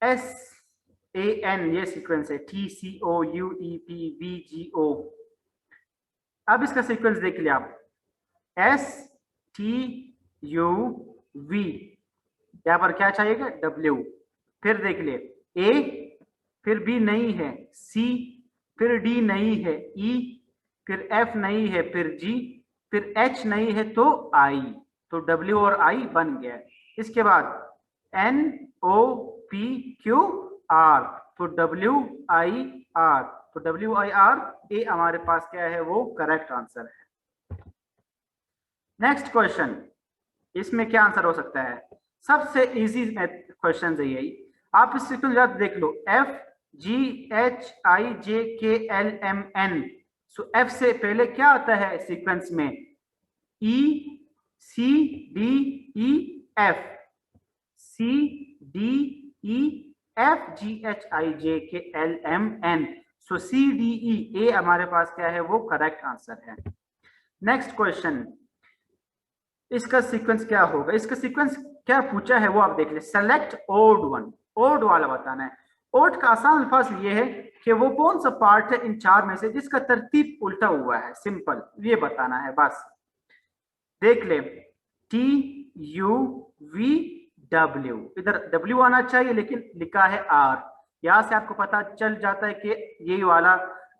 SAN ये sequence है, TCOUEPVGO। अब इसका सीक्वेंस देख लिया आप, STUV, यहां पर क्या चाहिएगा W, फिर देख लिए A, फिर B नहीं है, C, फिर D नहीं है, E, फिर F नहीं है, फिर G, फिर H नहीं है तो I, तो W और I बन गया। इसके बाद NOPQR, तो WIR, तो WIR ए हमारे पास क्या है वो करेक्ट आंसर है। नेक्स्ट क्वेश्चन, इसमें क्या आंसर हो सकता है? सबसे इजी क्वेश्चन है यही, आप इस सीक्वेंस देख लो, FGHIJKLMN। सो F से पहले क्या आता है सीक्वेंस में? ECDEF, CDEFGHIJKLMN। सो CDE ए हमारे पास क्या है वो करेक्ट आंसर है। नेक्स्ट क्वेश्चन, इसका सीक्वेंस क्या होगा? इसका सीक्वेंस क्या पूछा है वो आप देख ले, सेलेक्ट ओड वन, ओड वाला बताना है। ओड का आसान अल्फाज ये है कि वो कौन सा पार्ट है इन चार में से जिसका तरतीब उल्टा हुआ है, सिंपल ये बताना है बस। देख ले, TUVW, इधर W आना चाहिए लेकिन लिखा है R, यहां से आपको पता चल जाता है कि यही वाला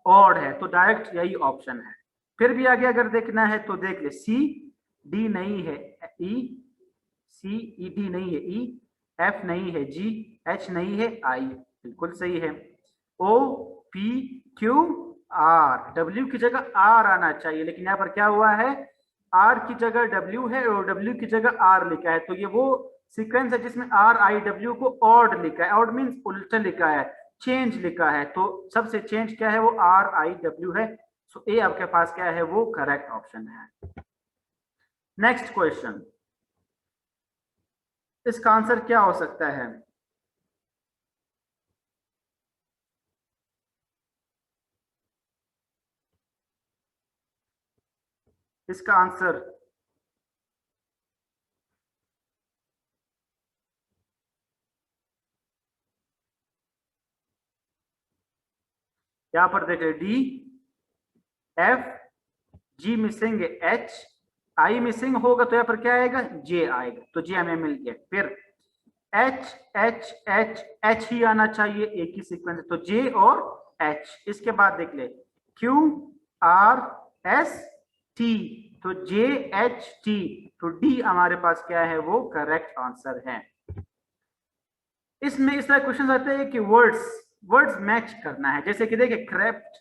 ऑड है, तो डायरेक्ट यही ऑप्शन है। फिर भी आगे अगर देखना है तो देख ले, C D नहीं है, E, C E D नहीं है, E, F नहीं है, G, H नहीं है, I, बिल्कुल सही है। O P Q R, W की जगह R आना चाहिए लेकिन यहाँ पर क्या हुआ है, R की जगह W है और W की जगह R लिखा है, तो ये वो सीक्वेंस है जिसमें RIW को ऑड लिखा है, ऑड मींस उल्टा लिखा है, चेंज लिखा है, तो सबसे चेंज क्या है वो RIW है। सो ए आपके पास क्या है वो करेक्ट ऑप्शन है। नेक्स्ट क्वेश्चन, इसका आंसर क्या हो सकता है? इसका आंसर यहां पर देख D, F, G मिसिंग है, H, I मिसिंग होगा तो यहाँ पर क्या आएगा, J आएगा, तो J हमें मिल गया। फिर H H H H ही आना चाहिए, एक ही सीक्वेंस है, तो J और H। इसके बाद देख ले, Q R S T, तो J H T, तो D हमारे पास क्या है वो करेक्ट आंसर है। इसमें इस तरह क्वेश्चन आते हैं कि वर्ड्स मैच करना है, जैसे कि देखिए क्रेप्ट,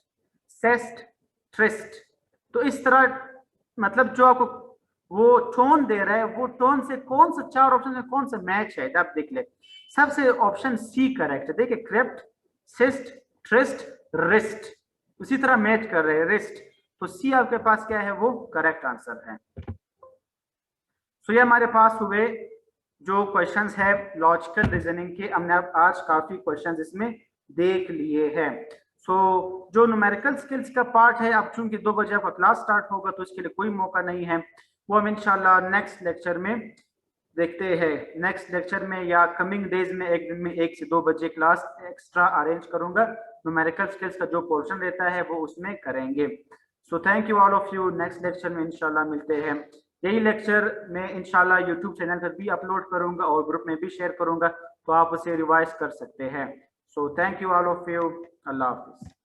सेस्ट, ट्रिस्ट, तो इस तरह मतलब जो आपको वो टोन दे रहा है वो टोन से कौन सा चार ऑप्शन में कौन सा मैच है, आप देख ले। सबसे ऑप्शन सी करेक्ट है, देखिए क्रेप्ट, सिस्ट, ट्रिस्ट, रिस्ट, उसी तरह मैच कर रहे हैं रिस्ट, तो सी आपके पास क्या है वो करेक्ट आंसर है। सो ये हमारे पास हुए जो क्वेश्चंस है लॉजिकल रीजनिंग के, हमने आज काफी क्वेश्चंस इसमें देख लिए हैं। सो जो न्यूमेरिकल स्किल्स का पार्ट है, अब चूंकि 2 बजे आपका क्लास स्टार्ट होगा तो इसके लिए कोई मौका नहीं है, वो हम इंशाल्लाह नेक्स्ट लेक्चर में देखते हैं। नेक्स्ट लेक्चर में या कमिंग डेज में एक दिन में 1 से 2 बजे क्लास एक्स्ट्रा अरेंज करूंगा, न्यूमेरिकल स्किल्स का जो पोर्शन रहता है वो उसमें करेंगे। So thank you all of you, next lecture में इंशाल्लाह मिलते हैं। यही लेक्चर मैं इंशाल्लाह यूट्यूब चैनल पर भी अपलोड करूंगा और ग्रुप में भी शेयर करूंगा, तो आप उसे रिवाइज कर सकते हैं। So thank you all of you, Allah Hafiz.